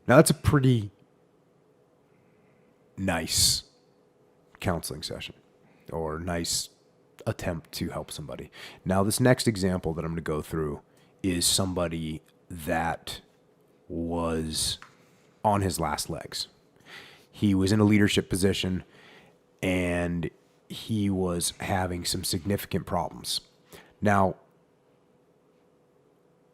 Now, that's a pretty nice counseling session or nice attempt to help somebody. Now, this next example that I'm going to go through is somebody that was on his last legs. He was in a leadership position and he was having some significant problems. Now,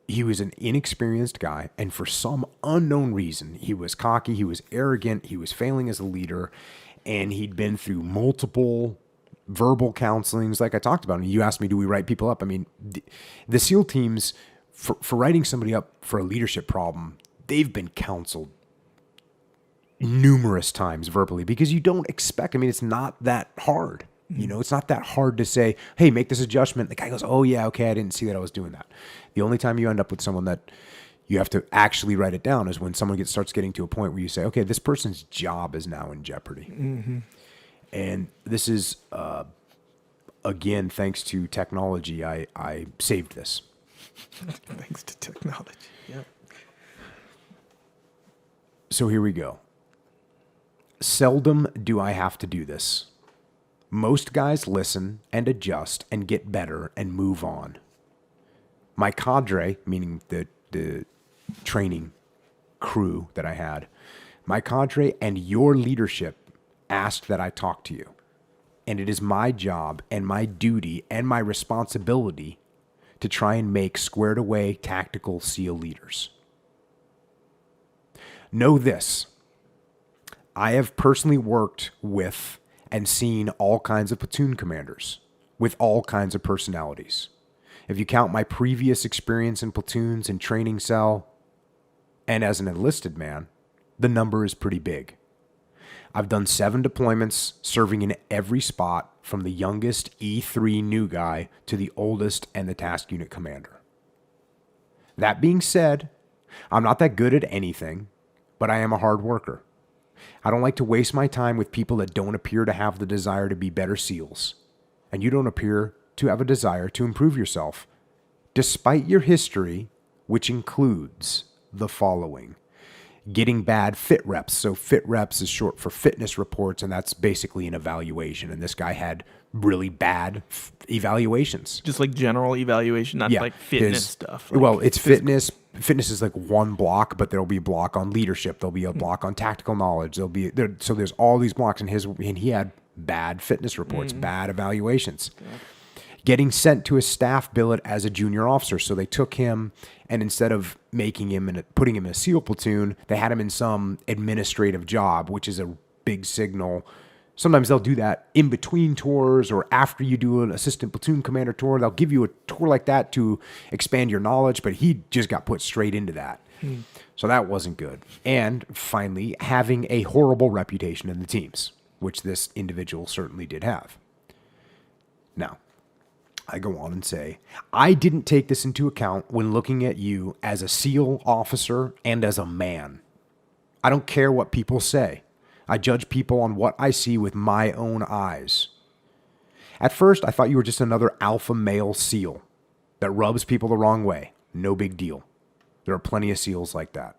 he was an inexperienced guy, and for some unknown reason, he was cocky, he was arrogant, he was failing as a leader, and he'd been through multiple verbal counselings, like I talked about. And you asked me, do we write people up? I mean, the SEAL teams, for writing somebody up for a leadership problem, they've been counseled numerous times verbally because you don't expect, I mean, it's not that hard. You know, it's not that hard to say, hey, make this adjustment. The guy goes, oh, yeah, okay, I didn't see that I was doing that. The only time you end up with someone that you have to actually write it down is when someone starts getting to a point where you say, okay, this person's job is now in jeopardy. Mm-hmm. And this is, again, thanks to technology, I saved this. Thanks to technology, yeah. So here we go. Seldom do I have to do this. Most guys listen and adjust and get better and move on. My cadre, meaning the training crew that I had, my cadre and your leadership asked that I talk to you. And it is my job and my duty and my responsibility to try and make squared away tactical SEAL leaders. Know this. I have personally worked with and seen all kinds of platoon commanders with all kinds of personalities. If you count my previous experience in platoons and training cell and as an enlisted man, the number is pretty big. I've done 7 deployments, serving in every spot from the youngest E3 new guy to the oldest and the task unit commander. That being said, I'm not that good at anything, but I am a hard worker. I don't like to waste my time with people that don't appear to have the desire to be better SEALs. And you don't appear to have a desire to improve yourself, despite your history, which includes the following. Getting bad fit reps. So fit reps is short for fitness reports, and that's basically an evaluation. And this guy had really bad evaluations. Just like general evaluation, not like fitness stuff. Like well, it's fitness. Fitness is like one block, but there'll be a block on leadership. There'll be a block on tactical knowledge. So there's all these blocks in his, and he had bad fitness reports, bad evaluations. Yeah. Getting sent to a staff billet as a junior officer. So they took him, and instead of making him and putting him in a SEAL platoon, they had him in some administrative job, which is a big signal. Sometimes they'll do that in between tours or after you do an assistant platoon commander tour. They'll give you a tour like that to expand your knowledge, but he just got put straight into that. So that wasn't good. And finally, having a horrible reputation in the teams, which this individual certainly did have. Now, I go on and say, I didn't take this into account when looking at you as a SEAL officer and as a man. I don't care what people say. I judge people on what I see with my own eyes. At first, I thought you were just another alpha male SEAL that rubs people the wrong way. No big deal. There are plenty of SEALs like that.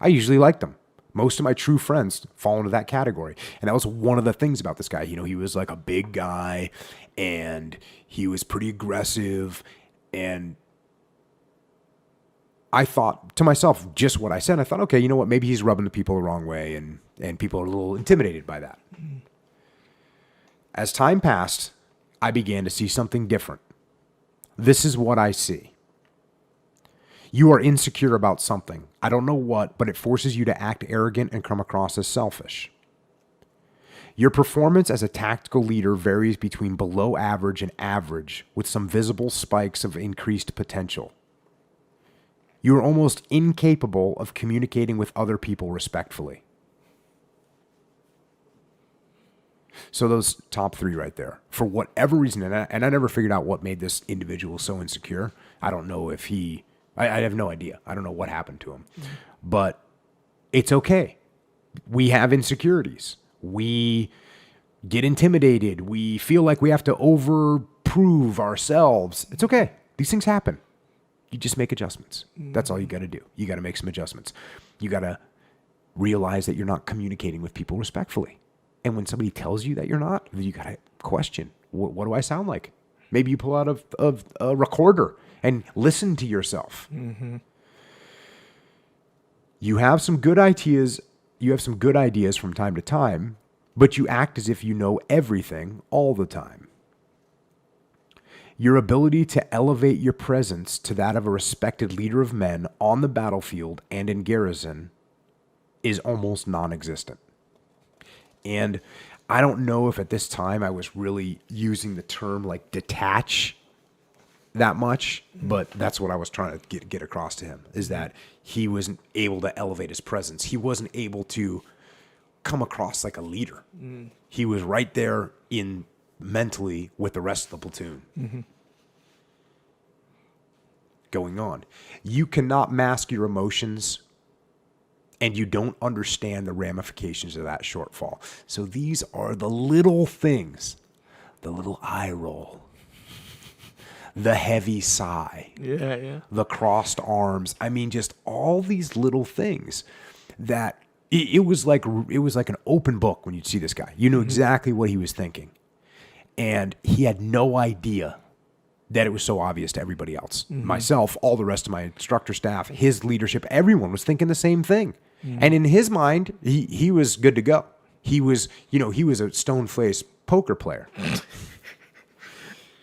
I usually like them. Most of my true friends fall into that category. And that was one of the things about this guy. You know, he was like a big guy and he was pretty aggressive. And I thought to myself just what I said. I thought, okay, you know what? Maybe he's rubbing the people the wrong way and people are a little intimidated by that. As time passed, I began to see something different. This is what I see. You are insecure about something. I don't know what, but it forces you to act arrogant and come across as selfish. Your performance as a tactical leader varies between below average and average, with some visible spikes of increased potential. You are almost incapable of communicating with other people respectfully. So those top 3 right there, for whatever reason, and I never figured out what made this individual so insecure. I don't know if I have no idea. I don't know what happened to him. But it's okay. We have insecurities. We get intimidated. We feel like we have to overprove ourselves. It's okay. These things happen. You just make adjustments. That's all you got to do. You got to make some adjustments. You got to realize that you're not communicating with people respectfully. And when somebody tells you that you're not, you got to question, what do I sound like? Maybe you pull out a recorder and listen to yourself. Mm-hmm. You have some good ideas. You have some good ideas from time to time, but you act as if you know everything all the time. Your ability to elevate your presence to that of a respected leader of men on the battlefield and in garrison is almost non-existent. And I don't know if at this time I was really using the term like detach that much, but that's what I was trying to get across to him, is that he wasn't able to elevate his presence. He wasn't able to come across like a leader. Mm. He was right there in mentally with the rest of the platoon. Mm-hmm. Going on. You cannot mask your emotions, and you don't understand the ramifications of that shortfall. So these are the little things, the little eye roll, the heavy sigh, the crossed arms. I mean, just all these little things that it was like an open book when you'd see this guy. You knew exactly what he was thinking, and he had no idea that it was so obvious to everybody else. Mm-hmm. Myself, all the rest of my instructor staff, his leadership, everyone was thinking the same thing. Mm-hmm. And in his mind, he was good to go. He was a stone-faced poker player.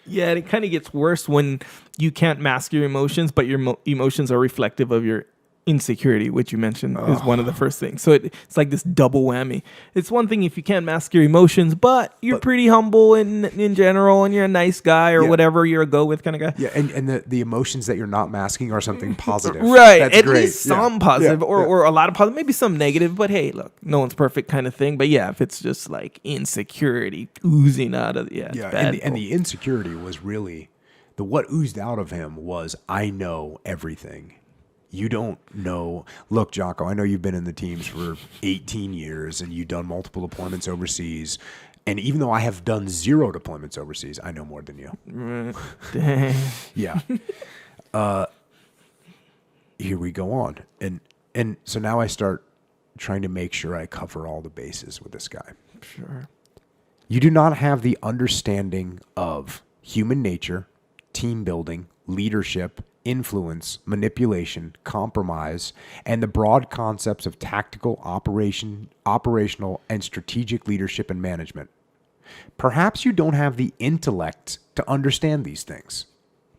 Yeah, and it kind of gets worse when you can't mask your emotions, but your emotions are reflective of your insecurity, which you mentioned is one of the first things. So it's like this double whammy. It's one thing if you can't mask your emotions, but you're pretty humble in general, and you're a nice guy or whatever, you're a go with kind of guy. Yeah, and the emotions that you're not masking are something positive. Right. That's at great. Least some positive or a lot of positive, maybe some negative, but hey, look, no one's perfect kind of thing. But yeah, if it's just like insecurity oozing out of it's bad. And the insecurity was really what oozed out of him was, I know everything. You don't know. Look, Jocko, I know you've been in the teams for 18 years and you've done multiple deployments overseas. And even though I have done 0 deployments overseas, I know more than you. Dang. Yeah. Here we go on. And so now I start trying to make sure I cover all the bases with this guy. Sure. You do not have the understanding of human nature, team building, leadership, influence, manipulation, compromise, and the broad concepts of tactical, operational, and strategic leadership and management. Perhaps you don't have the intellect to understand these things.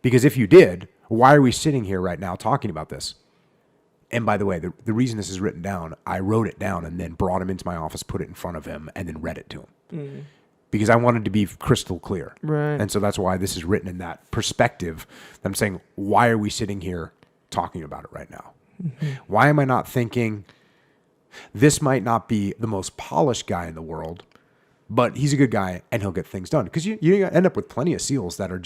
Because if you did, why are we sitting here right now talking about this? And by the way, the reason this is written down, I wrote it down and then brought him into my office, put it in front of him, and then read it to him. Mm. Because I wanted to be crystal clear. Right. And so that's why this is written in that perspective. That I'm saying, why are we sitting here talking about it right now? Mm-hmm. Why am I not thinking, this might not be the most polished guy in the world, but he's a good guy and he'll get things done? Because you end up with plenty of SEALs that are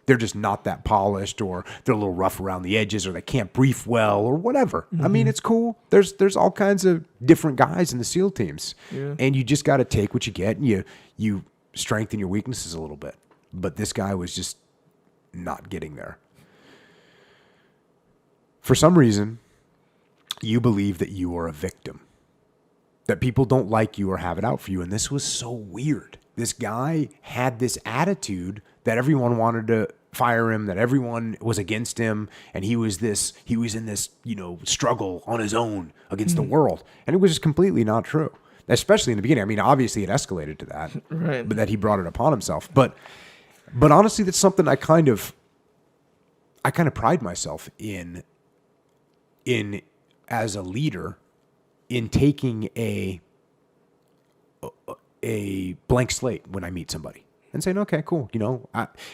they're just not that polished, or they're a little rough around the edges, or they can't brief well, or whatever. Mm-hmm. I mean, it's cool. There's all kinds of different guys in the SEAL teams. Yeah. And you just got to take what you get, and you strengthen your weaknesses a little bit. But this guy was just not getting there. For some reason, you believe that you are a victim, that people don't like you or have it out for you. And this was so weird. This guy had this attitude that everyone wanted to fire him, that everyone was against him, and he was in this, struggle on his own against the world. And it was just completely not true. Especially in the beginning. I mean, obviously it escalated to that, right? But that he brought it upon himself. But honestly, that's something I kind of pride myself in as a leader, in taking a blank slate when I meet somebody and saying, okay, cool.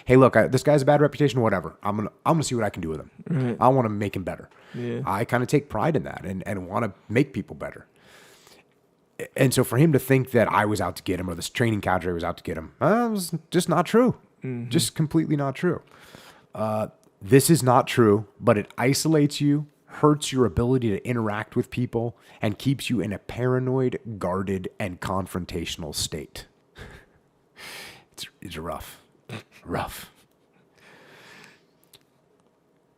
Hey, look, this guy's a bad reputation, whatever. I'm gonna see what I can do with him. Right. I want to make him better. Yeah. I kind of take pride in that and want to make people better. And so for him to think that I was out to get him, or this training cadre was out to get him, was just not true. Mm-hmm. Just completely not true. This is not true, but it isolates you, hurts your ability to interact with people, and keeps you in a paranoid, guarded, and confrontational state. It's rough. Rough.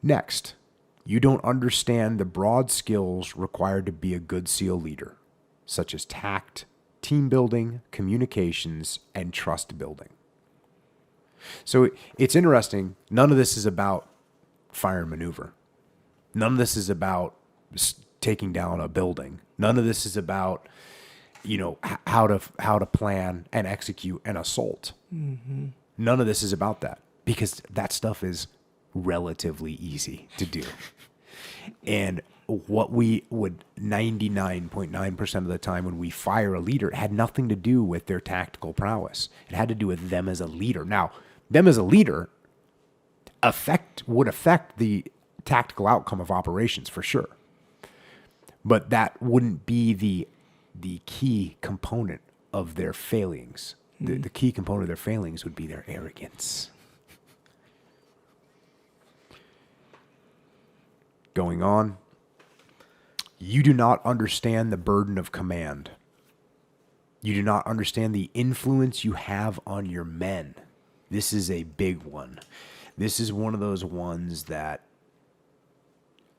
Next, you don't understand the broad skills required to be a good SEAL leader. such as tact, team building, communications, and trust building. So it's interesting. None of this is about fire and maneuver. None of this is about taking down a building. None of this is about, how to plan and execute an assault. Mm-hmm. None of this is about that, because that stuff is relatively easy to do. And what we would 99.9% of the time when we fire a leader, it had nothing to do with their tactical prowess. It had to do with them as a leader. Now, them as a leader would affect the tactical outcome of operations for sure. But that wouldn't be the key component of their failings. The key component of their failings would be their arrogance. Going on. You do not understand the burden of command. You do not understand the influence you have on your men. This is a big one. This is one of those ones that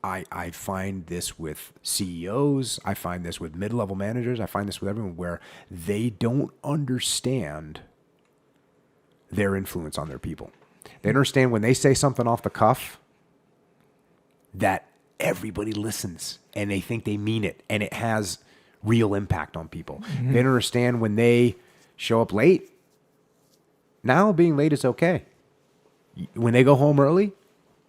I find this with CEOs. I find this with mid-level managers. I find this with everyone, where they don't understand their influence on their people. They understand when they say something off the cuff that everybody listens and they think they mean it and it has real impact on people. Mm-hmm. They don't understand when they show up late. Now being late is okay. When they go home early,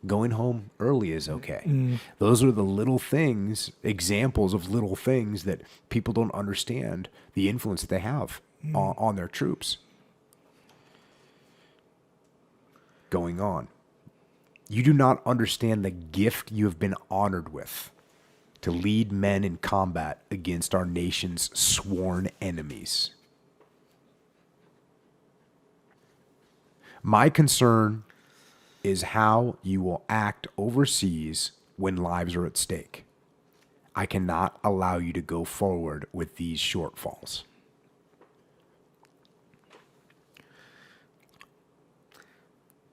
going home early is okay. Mm. Those are the little things, examples of little things that people don't understand the influence that they have on their troops. Going on. You do not understand the gift you have been honored with to lead men in combat against our nation's sworn enemies. My concern is how you will act overseas when lives are at stake. I cannot allow you to go forward with these shortfalls.